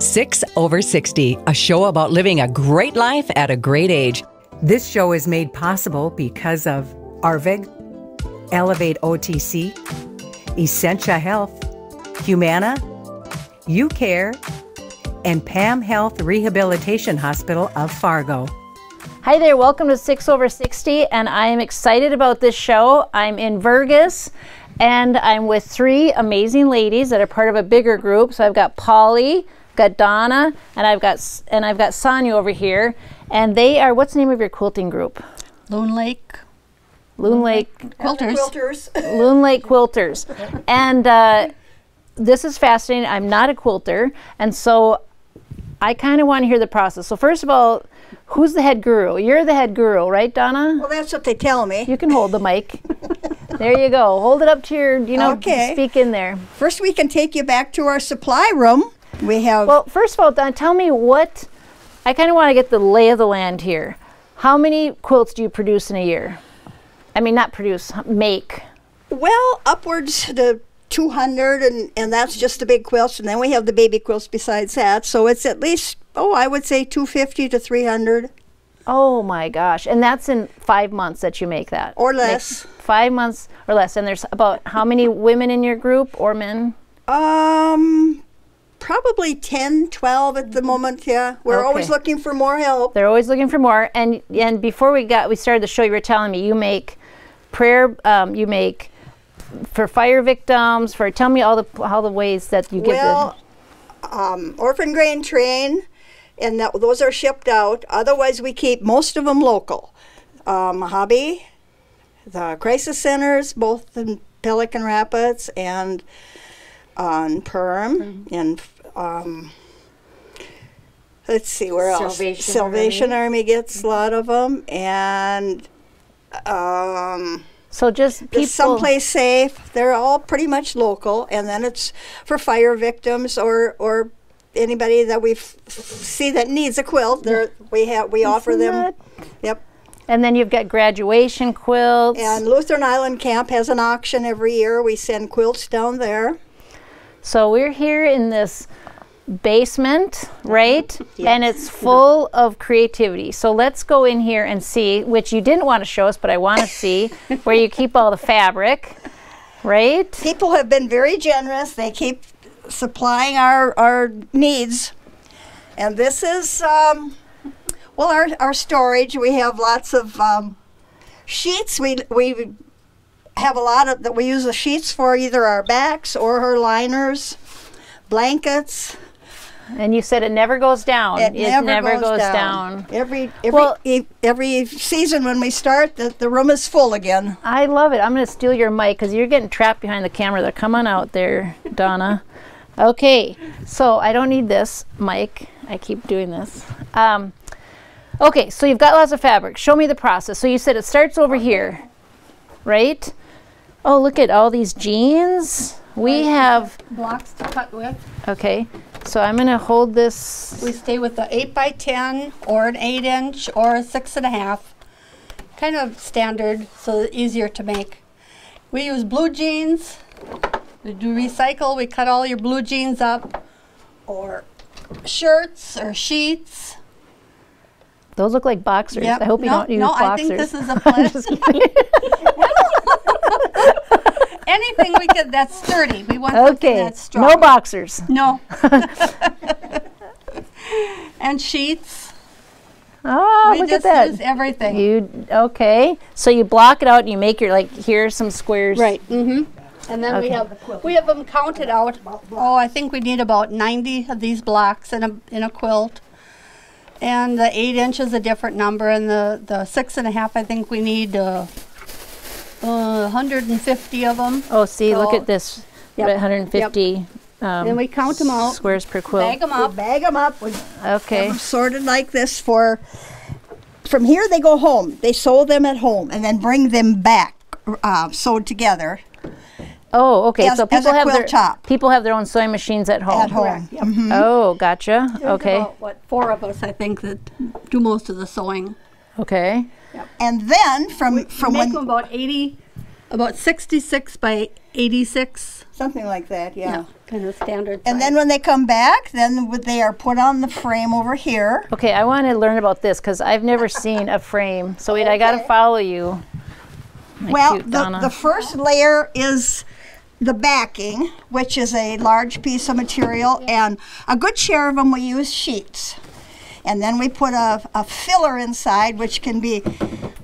6 over 60, a show about living a great life at a great age. This show is made possible because of Arvig, Elevate OTC, Essentia Health, Humana, UCare, and Pam Health Rehabilitation Hospital of Fargo. Hi there, welcome to 6 over 60, and I am excited about this show. I'm in Vergas, and I'm with three amazing ladies that are part of a bigger group. So I've got Polly, got Donna, and I've got Sonia over here, and they are, what's the name of your quilting group? Loon Lake Quilters. Loon Lake Quilters. And this is fascinating. I'm not a quilter, and so I kind of want to hear the process. So first of all, who's the head guru? You're the head guru, right, Donna? Well, that's what they tell me. You can hold the mic. There you go. Hold it up to your, okay. Speak in there. First, we can take you back to our supply room. We have... Well, first of all, Donna, tell me what, I kind of want to get the lay of the land here. How many quilts do you produce in a year? I mean, not produce, make. Well, upwards to 200, and that's just the big quilts, and then we have the baby quilts besides that. So it's at least, I would say 250 to 300. Oh my gosh. And that's in 5 months that you make that? Or less. 5 months or less. And there's about how many women in your group or men? Probably 10, 12 at the moment, yeah. We're always looking for more help. They're always looking for more. And before we started the show, you were telling me you make prayer, you make for fire victims, tell me all the ways that you give orphan grain train, and those are shipped out. Otherwise, we keep most of them local. Hobby, the crisis centers, both in Pelican Rapids and on Perm, and let's see where else. Salvation Army gets a lot of them, and so just people someplace safe. They're all pretty much local, and then it's for fire victims or anybody that we see that needs a quilt. We offer them. Yep. And then you've got graduation quilts. And Lutheran Island Camp has an auction every year. We send quilts down there. So we're here in this basement, right? Yeah. And it's full of creativity. So let's go in here and see, which you didn't want to show us, but I want to see, where you keep all the fabric, right? People have been very generous. They keep supplying our needs. And this is, our storage. We have lots of sheets. We have a lot of that we use the sheets for, either our backs or our liners, blankets. And you said it never goes down. It never goes down. Every season when we start, the room is full again. I love it. I'm going to steal your mic because you're getting trapped behind the camera. They're coming out there, Donna. Okay, so I don't need this mic. I keep doing this. Okay, so you've got lots of fabric. Show me the process. So you said it starts over here, right? Oh, look at all these jeans. We have blocks to cut with. Okay, so I'm going to hold this. We stay with the 8x10 or an 8-inch or a 6.5. Kind of standard, so easier to make. We use blue jeans. We do recycle. We cut all your blue jeans up, or shirts or sheets. Those look like boxers. Yep. I hope you don't use boxers. I think this is a plastic. Anything we get that's sturdy. We want something that's strong. No boxers. No. And sheets. Oh, look at that. We just use everything. Okay. So you block it out and you make your, here's some squares. Right. Mm-hmm. And then we have them counted out. Oh, I think we need about 90 of these blocks in a quilt. And the 8-inch is a different number, and the 6.5, I think we need 150 of them. Oh, see, look at this. Yep. 150 and we count them out. Squares per quilt. Bag them up. We bag them up. We okay. have them sorted like this from here they go home. They sew them at home and then bring them back sewed together. Oh, okay. So people have their own sewing machines at home. At home. Yep. Mm-hmm. Oh, gotcha. There's okay. About, 4 of us, I think, that do most of the sewing. Okay. Yep. And then from we make them about 66 by 86. something like that, yeah. Kind of standard And size. then when they come back, then they are put on the frame over here. Okay, I want to learn about this because I've never seen a frame. So wait, I got to Okay. follow you. My Well, cute Donna. the first layer is the backing, which is a large piece of material, and a good share of them we use sheets. And then we put a filler inside, which can be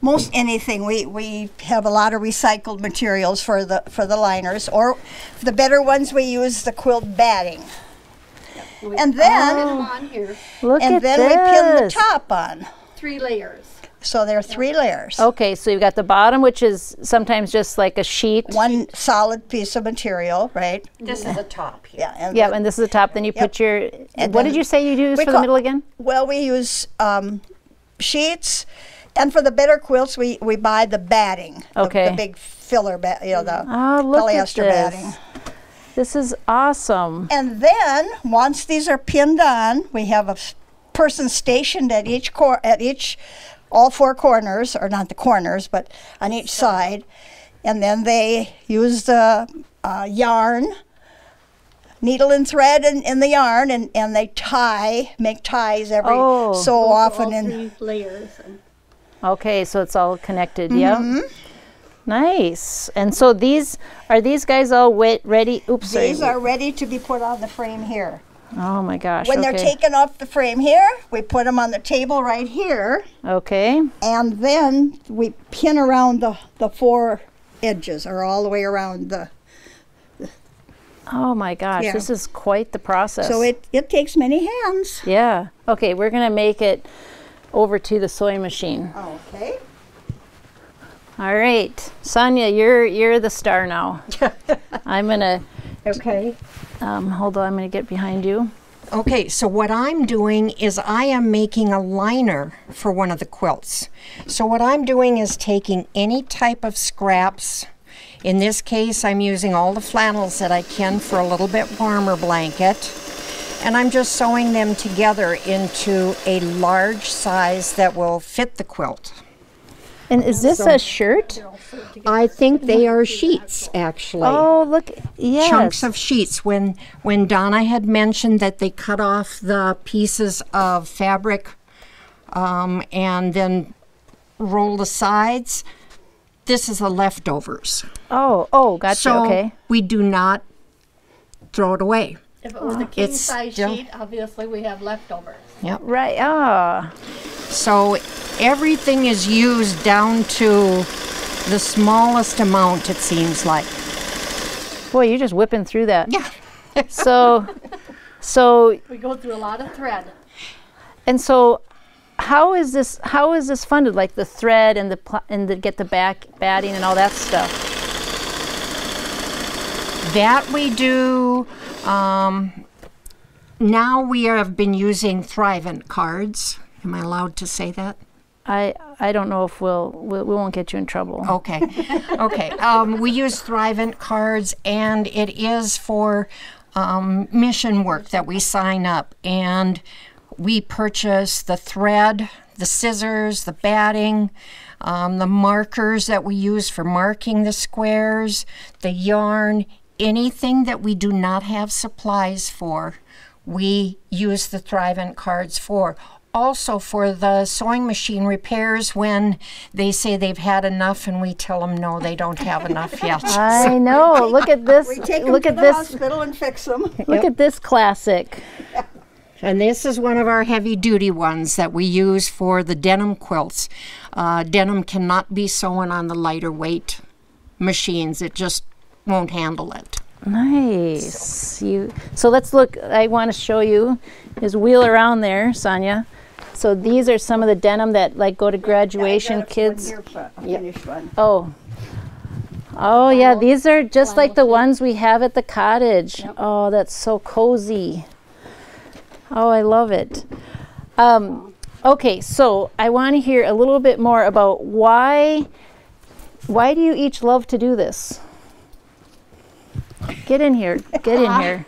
most anything. We have a lot of recycled materials for the liners, or the better ones we use the quilt batting. And then on here, Look and at then this. we pin the top on. 3 layers. So there are 3 layers. Okay, so you've got the bottom, which is sometimes just like a sheet. One solid piece of material, right? This is the top here. Yeah. And Yeah, and this is the top. Then you put your. And What then did you say you use we for the call- middle again? Well, we use sheets, and for the better quilts, we buy the batting. Okay. The big filler, the Oh, look at polyester this. batting. This is awesome. And then, once these are pinned on, we have a person stationed at all 4 corners, or not the corners, but on each side. And then they use the yarn, needle and thread in the yarn, and they make ties every Oh. so often. All And 3 layers. And Okay, so it's all connected. Yep. Nice. And so are these guys all ready? Oops, sorry. these are ready to be put on the frame here. Oh my gosh. When okay. they're taken off the frame here, we put them on the table right here, Okay. and then we pin around the 4 edges, or all the way around the. Oh my gosh, Yeah. this is quite the process. So it takes many hands. Yeah. Okay, we're gonna make it over to the sewing machine. Okay. All right, Sonia, you're the star now. I'm gonna Okay. hold on. I'm gonna get behind you. Okay, so what I'm doing is I am making a liner for one of the quilts. So what I'm doing is taking any type of scraps. In this case, I'm using all the flannels that I can for a little bit warmer blanket. And I'm just sewing them together into a large size that will fit the quilt. And is this a shirt? I think they are sheets, actually. Oh, look. Yes. Chunks of sheets. When Donna had mentioned that they cut off the pieces of fabric and then roll the sides, this is the leftovers. Oh, gotcha. So okay. we do not throw it away. if it was a king It's size still- sheet, obviously we have leftovers. Right. Ah. So everything is used down to the smallest amount, it seems like. Boy, you're just whipping through that. Yeah. So We go through a lot of thread. and so, how is this funded? Like the thread and the get the back batting and all that stuff. That we do. Now we have been using Thrivent cards. Am I allowed to say that? I don't know if we won't get you in trouble. Okay. Okay. We use Thrivent cards, and it is for mission work that we sign up. And we purchase the thread, the scissors, the batting, the markers that we use for marking the squares, the yarn, anything that we do not have supplies for, we use the Thrivent cards for. Also for the sewing machine repairs when they say they've had enough and we tell them no, they don't have enough yet. I know. Look at this. We take them Look to at the this. hospital and fix them. Look at this classic. And this is one of our heavy-duty ones that we use for the denim quilts. Denim cannot be sewn on the lighter weight machines. It just won't handle it. Nice. So let's look. I want to show you. Is wheel around there, Sonia. So these are some of the denim that like go to graduation kids. Finished one. Oh yeah, these are just like the ones we have at the cottage. Oh, that's so cozy. Oh, I love it. Okay, so I want to hear a little bit more about why do you each love to do this? Get in here. Get in here.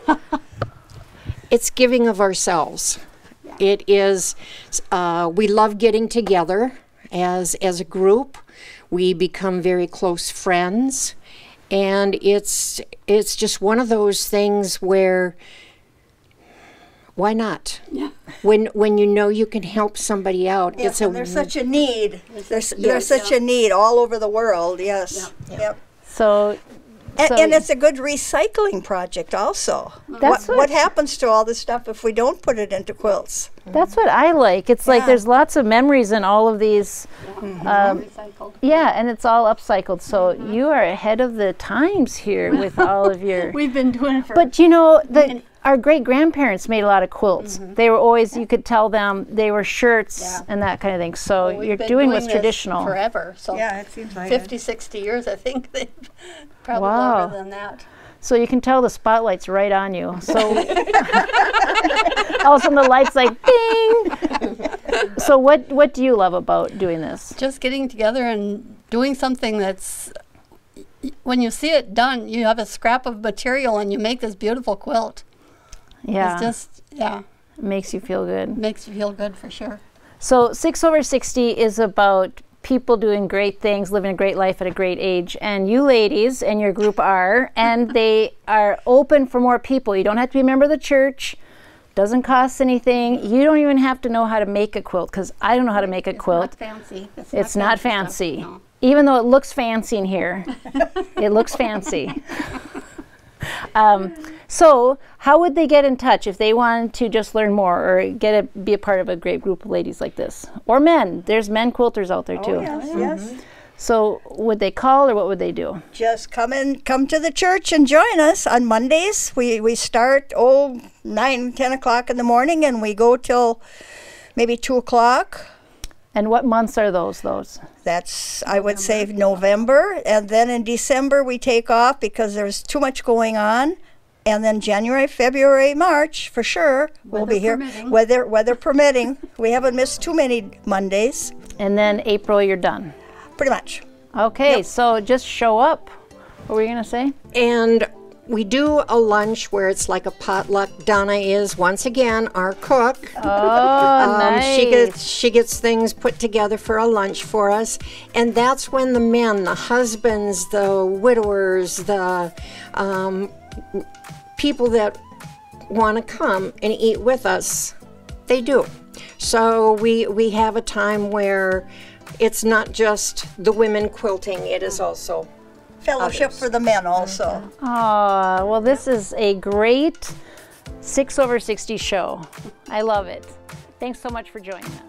It's giving of ourselves. It is, we love getting together as a group. We become very close friends, And it's just one of those things where, why not? Yeah. When you know you can help somebody out, Yes, and there's such a need. There's such a need all over the world. Yes. Yep. So, And it's a good recycling project also. That's what happens to all this stuff if we don't put it into quilts? that's what I like. It's like there's lots of memories in all of these. Recycled. Yeah, and it's all upcycled. So you are ahead of the times here with all of your. We've been doing it for. But you know, our great grandparents made a lot of quilts. They were always, you could tell them they were shirts and that kind of thing. So We've you're been doing what's this traditional. forever. So Yeah, it seems like 50, 60 years, I think. They've probably Wow. longer than that. So you can tell the spotlight's right on you. So all of a sudden the light's like ding. So what do you love about doing this? Just getting together and doing something that's, when you see it done, you have a scrap of material and you make this beautiful quilt. Yeah, It's just, it makes you feel good. makes you feel good for sure. So 6 over 60 is about people doing great things, living a great life at a great age. And you ladies and your group are, and they are open for more people. You don't have to be a member of the church. Doesn't cost anything. You don't even have to know how to make a quilt, because I don't know how to make a quilt. It's not fancy. It's not stuff, fancy. no. Even though it looks fancy in here. It looks fancy. So how would they get in touch if they wanted to just learn more or be a part of a great group of ladies like this? Or men. There's men quilters out there too. Oh, yes, yes. So would they call or what would they do? Just come to the church and join us on Mondays. We start 9, 10 o'clock in the morning, and we go till maybe 2 o'clock. And what months are those? That's, I would say, November. And then in December we take off because there's too much going on. And then January, February, March, for sure, we'll be here. Permitting. Weather permitting. We haven't missed too many Mondays, And then April you're done. pretty much. Okay, so just show up. What were you going to say? And we do a lunch where it's like a potluck. Donna is, once again, our cook. Oh, nice. She gets things put together for a lunch for us. And that's when the men, the husbands, the widowers, the people that want to come and eat with us, they do. So we have a time where it's not just the women quilting, it is also Fellowship for the men also. Oh, well, this is a great 6 over 60 show. I love it. Thanks so much for joining us.